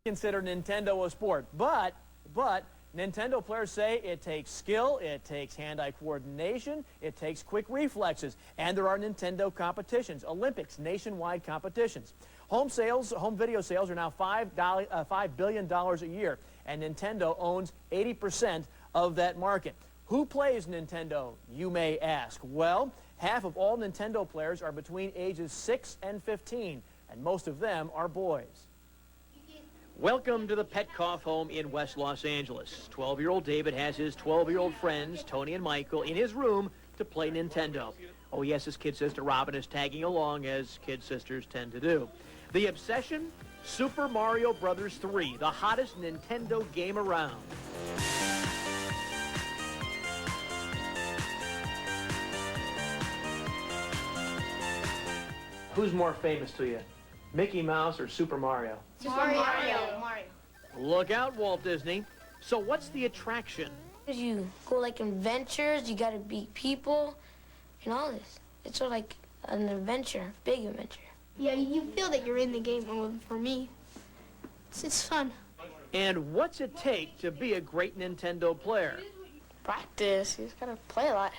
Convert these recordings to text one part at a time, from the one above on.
Consider Nintendo a sport, but Nintendo players say it takes skill, it takes hand-eye coordination, it takes quick reflexes, and there are Nintendo competitions, Olympics, nationwide competitions. Home video sales are now $5 billion a year, and Nintendo owns 80% of that market. Who plays Nintendo, you may ask? Well, half of all Nintendo players are between ages 6 and 15, and most of them are boys. Welcome to the Petkoff home in West Los Angeles. 12-year-old David has his 12-year-old friends, Tony and Michael, in his room to play Nintendo. Oh, yes, his kid sister Robin is tagging along, as kid sisters tend to do. The obsession? Super Mario Bros. 3, the hottest Nintendo game around. Who's more famous to you? Mickey Mouse or Super Mario? Mario. Look out, Walt Disney. So what's the attraction? You go like adventures, you gotta beat people, and all this. It's sort of like an adventure, big adventure. Yeah, you feel that you're in the game. Well, for me, it's fun. And what's it take to be a great Nintendo player? Practice. You just gotta play a lot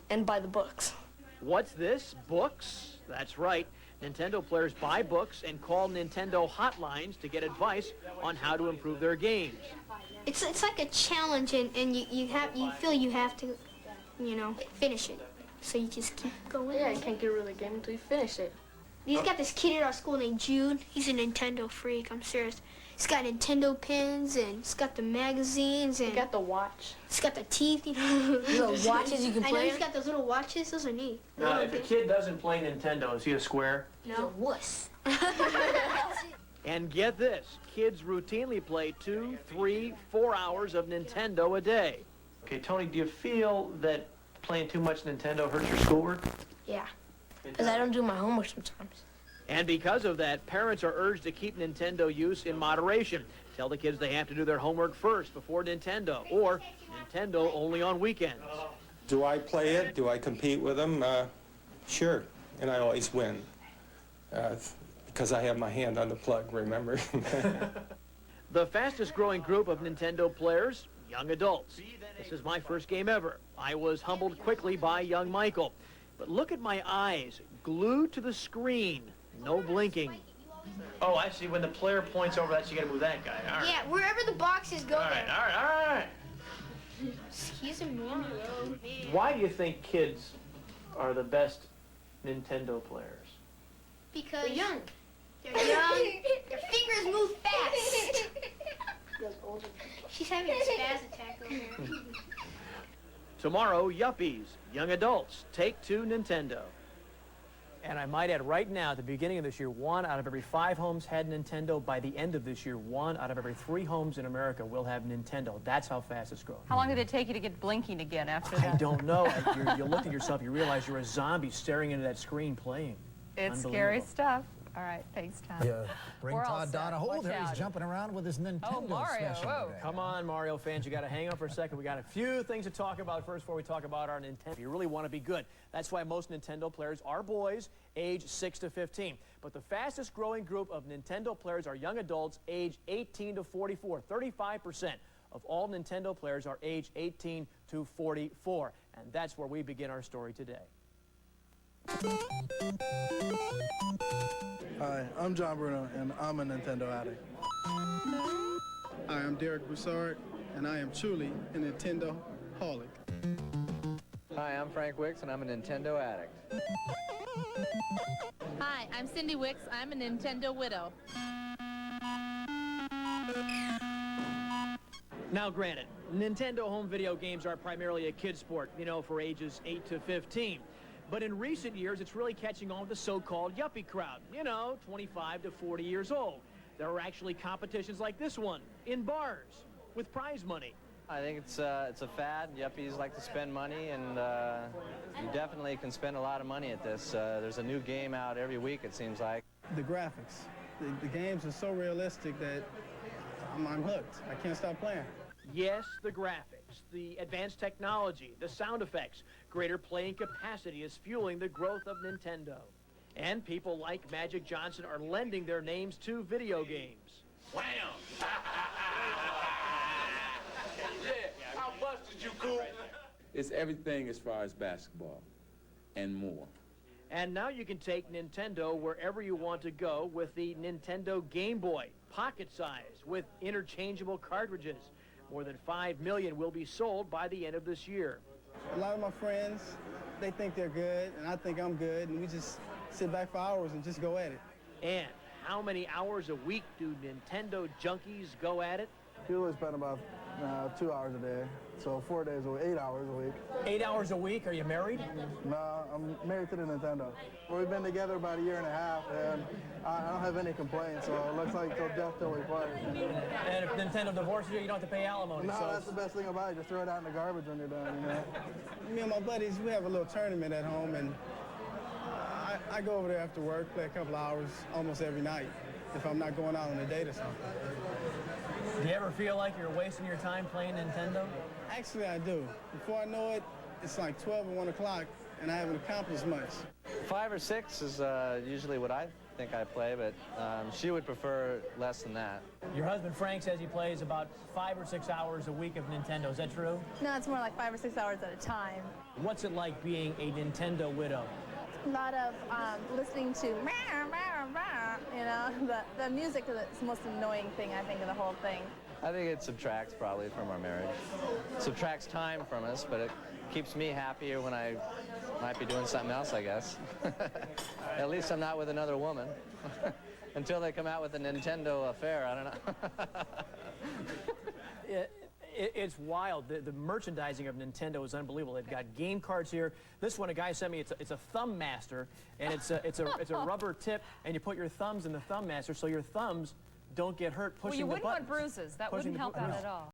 and buy the books. What's this? Books? That's right. Nintendo players buy books and call Nintendo hotlines to get advice on how to improve their games. It's like a challenge, and you feel you have to, finish it. So you just keep going. Yeah, you can't get rid of the game until you finish it. He's got this kid at our school named Jude. He's a Nintendo freak, I'm serious. He's got Nintendo pins, and he's got the magazines, and He got the watch. he's got the teeth, Little watches you can I know play he's on? got those little watches. Those are neat. If a kid doesn't play Nintendo, is he a square? He's a wuss. And get this, kids routinely play 2, 3, 4 hours of Nintendo a day. Okay, Tony, do you feel that playing too much Nintendo hurts your schoolwork? Yeah, because I don't do my homework sometimes. And because of that, parents are urged to keep Nintendo use in moderation. Tell the kids they have to do their homework first before Nintendo, or Nintendo only on weekends. Do I play it? Do I compete with them? Sure, and I always win. Because I have my hand on the plug, remember? The fastest growing group of Nintendo players, young adults. This is my first game ever. I was humbled quickly by young Michael. But look at my eyes, glued to the screen, no blinking. Oh, I see. When the player points over, that's you got to move that guy. All right. Yeah, wherever the boxes go. All right. Excuse me. Why do you think kids are the best Nintendo players? Because They're young. They're young. Their fingers move fast. She's having a spaz attack over here. Tomorrow, Yuppies, young adults, take to Nintendo. And I might add, right now, at the beginning of this year, 1 out of every 5 homes had Nintendo. By the end of this year, 1 out of every 3 homes in America will have Nintendo. That's how fast it's growing. How long did it take you to get blinking again after that? I don't know. You look at yourself, you realize you're a zombie staring into that screen playing. It's scary stuff. All right, thanks, Tom. Yeah, bring We're all Todd set. Donahoe Watch there. He's out. jumping around with his Nintendo Mario, session whoa. today. Come on, Mario fans, you got to hang on for a second. We got a few things to talk about first before we talk about our Nintendo. You really want to be good. That's why most Nintendo players are boys, age 6 to 15. But the fastest growing group of Nintendo players are young adults, age 18 to 44. 35% of all Nintendo players are age 18 to 44. And that's where we begin our story today. Hi, I'm John Bruno, and I'm a Nintendo addict. Hi, I'm Derek Broussard, and I am truly a Nintendo holic. Hi, I'm Frank Wicks, and I'm a Nintendo addict. Hi, I'm Cindy Wicks. I'm a Nintendo widow. Now, granted, Nintendo home video games are primarily a kid's sport, for ages 8 to 15. But in recent years, it's really catching on with the so-called yuppie crowd, 25 to 40 years old. There are actually competitions like this one in bars with prize money. I think it's a fad. Yuppies like to spend money, and you definitely can spend a lot of money at this. There's a new game out every week, it seems like. The graphics. The games are so realistic that I'm hooked. I can't stop playing. Yes, the graphics, the advanced technology, the sound effects, greater playing capacity is fueling the growth of Nintendo. And people like Magic Johnson are lending their names to video games. Wham! Yeah, I busted you, cool. It's everything as far as basketball and more. And now you can take Nintendo wherever you want to go with the Nintendo Game Boy, pocket size, with interchangeable cartridges. More than 5 million will be sold by the end of this year. A lot of my friends, they think they're good, and I think I'm good, and we just sit back for hours and just go at it. And how many hours a week do Nintendo junkies go at it? Usually spend about 2 hours a day, so 4 days a week, 8 hours a week. 8 hours a week? Are you married? No, I'm married to the Nintendo. We've been together about a year and a half, and I don't have any complaints, so it looks like till death till we part. And if Nintendo divorces you, you don't have to pay alimony. No, so that's the best thing about it. Just throw it out in the garbage when you're done, you know? Me and my buddies, we have a little tournament at home, and I go over there after work, play a couple hours almost every night if I'm not going out on a date or something. Do you ever feel like you're wasting your time playing Nintendo? Actually, I do. Before I know it, it's like 12 or 1 o'clock, and I haven't accomplished much. 5 or 6 is usually what I think I play, but she would prefer less than that. Your husband Frank says he plays about 5 or 6 hours a week of Nintendo. Is that true? No, it's more like 5 or 6 hours at a time. What's it like being a Nintendo widow? A lot of listening to, you know, the music is the most annoying thing, I think, of the whole thing. I think it subtracts probably from our marriage. Subtracts time from us, but it keeps me happier when I might be doing something else, I guess. At least I'm not with another woman. Until they come out with a Nintendo affair, I don't know. It's wild. The merchandising of Nintendo is unbelievable. They've got game cards here. This one, a guy sent me. It's a thumb master, and it's a rubber tip, and you put your thumbs in the thumb master so your thumbs don't get hurt pushing the buttons. Well, you wouldn't want bruises. That wouldn't help out at all.